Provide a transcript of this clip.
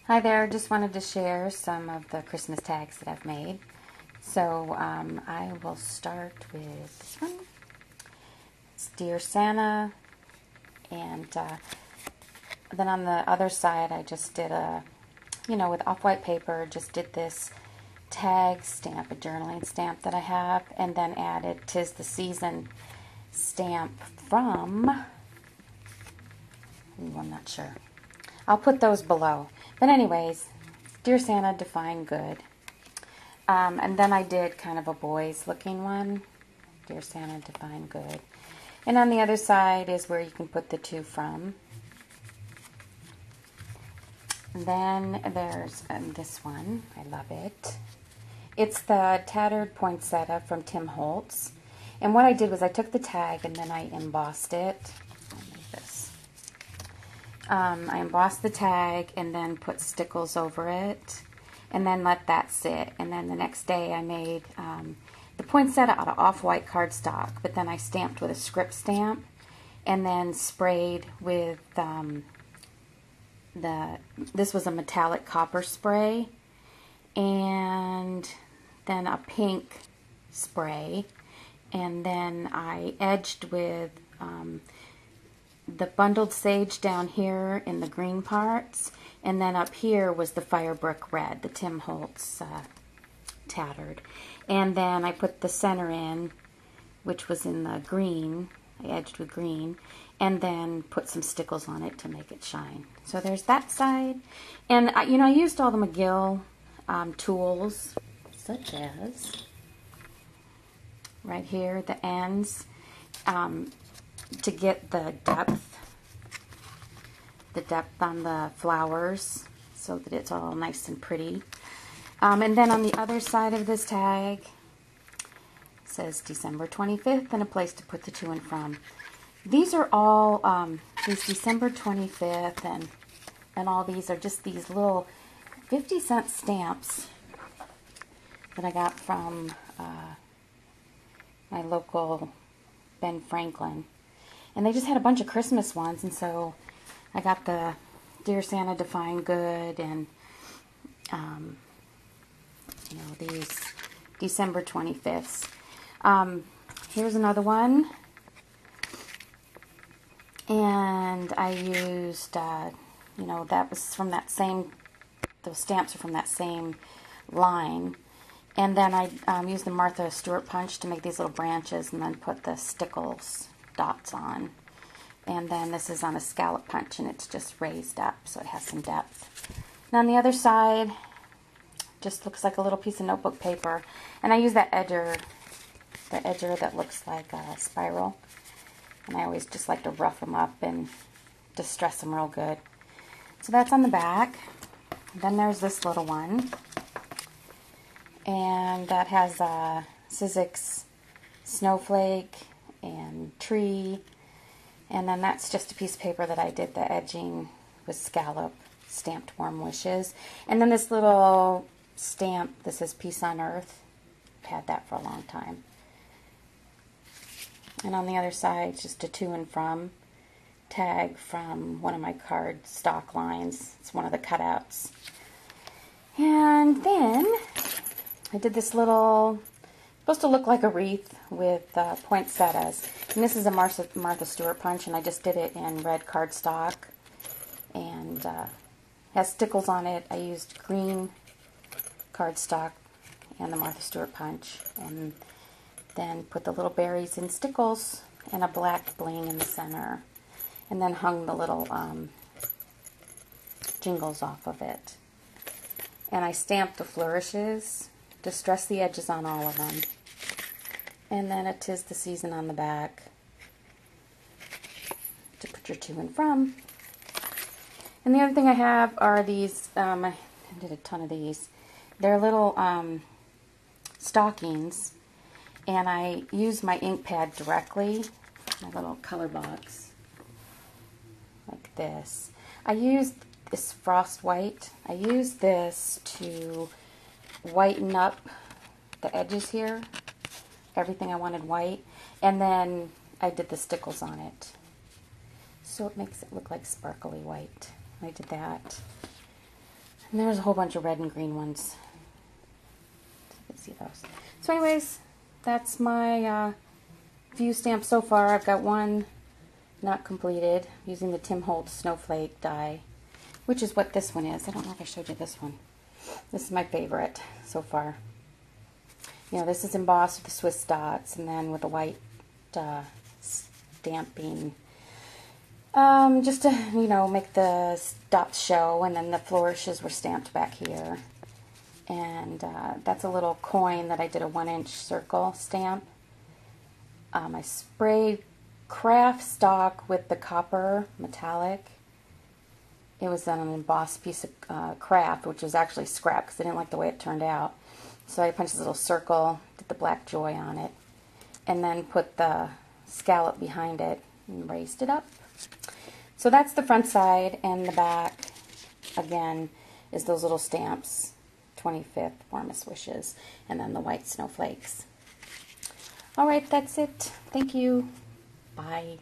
Hi there, just wanted to share some of the Christmas tags that I've made. So I will start with this one. It's Dear Santa, and then on the other side I just did with off-white paper, just did this tag stamp, a journaling stamp that I have, and then added "'Tis the Season" stamp from, I'm not sure. I'll put those below. But anyways, Dear Santa, define good. And then I did kind of a boys looking one. Dear Santa, define good. And on the other side is where you can put the two from. And then there's this one. I love it. It's the Tattered Poinsettia from Tim Holtz. And what I did was I took the tag and then I embossed it. I embossed the tag and then put stickles over it and then let that sit. And then the next day I made the poinsettia out of off-white cardstock, but then I stamped with a script stamp and then sprayed with this was a metallic copper spray, and then a pink spray, and then I edged with the bundled sage down here in the green parts, and then up here was the Firebrick Red, the Tim Holtz Tattered. And then I put the center in, which was in the green. I edged with green, and then put some stickles on it to make it shine. So there's that side. And I used all the McGill tools, such as right here, the ends, to get the depth on the flowers so that it's all nice and pretty. And then on the other side of this tag it says December 25th and a place to put the to and from. These are all these December 25th and all these are just these little 50-cent stamps that I got from my local Ben Franklin. And they just had a bunch of Christmas ones, and so I got the Dear Santa, Define Good, and these December 25th. Here's another one, and I used, that was from that same, those stamps are from that same line. And then I used the Martha Stewart punch to make these little branches and then put the stickles dots on. And then this is on a scallop punch and it's just raised up so it has some depth. And on the other side, just looks like a little piece of notebook paper. And I use that edger, the edger that looks like a spiral. And I always just like to rough them up and distress them real good. So that's on the back. Then there's this little one. And that has a Sizzix snowflake and tree, and then that's just a piece of paper that I did the edging with scallop stamped warm wishes. And then this little stamp, this is Peace on Earth. I've had that for a long time. And on the other side, just a to and from tag from one of my card stock lines. It's one of the cutouts. And then I did this little, supposed to look like a wreath with poinsettias. And this is a Martha Stewart punch, and I just did it in red cardstock. And has stickles on it. I used green cardstock and the Martha Stewart punch. And then put the little berries in stickles and a black bling in the center. And then hung the little jingles off of it. And I stamped the flourishes. Distress the edges on all of them. And then a "'Tis the Season" on the back to put your to and from. And the other thing I have are these, I did a ton of these. They're little stockings, and I use my ink pad directly, my little color box, like this. I used this Frost White. I used this to whiten up the edges here, everything I wanted white, and then I did the stickles on it so it makes it look like sparkly white. I did that. And there's a whole bunch of red and green ones. You can see those. So anyways, that's my few stamps so far. I've got one not completed using the Tim Holtz Snowflake die, which is what this one is. I don't know if I showed you this one. This is my favorite so far. You know, this is embossed with the Swiss dots and then with the white stamping. Just to, you know, make the dots show, and then the flourishes were stamped back here. And that's a little coin that I did a 1-inch circle stamp. I sprayed craft stock with the copper metallic. It was an embossed piece of craft, which was actually scrap because I didn't like the way it turned out. So I punched a little circle, did the black joy on it, and then put the scallop behind it and raised it up. So that's the front side, and the back, again, is those little stamps, 25th, Warmest Wishes, and then the white snowflakes. All right, that's it. Thank you. Bye.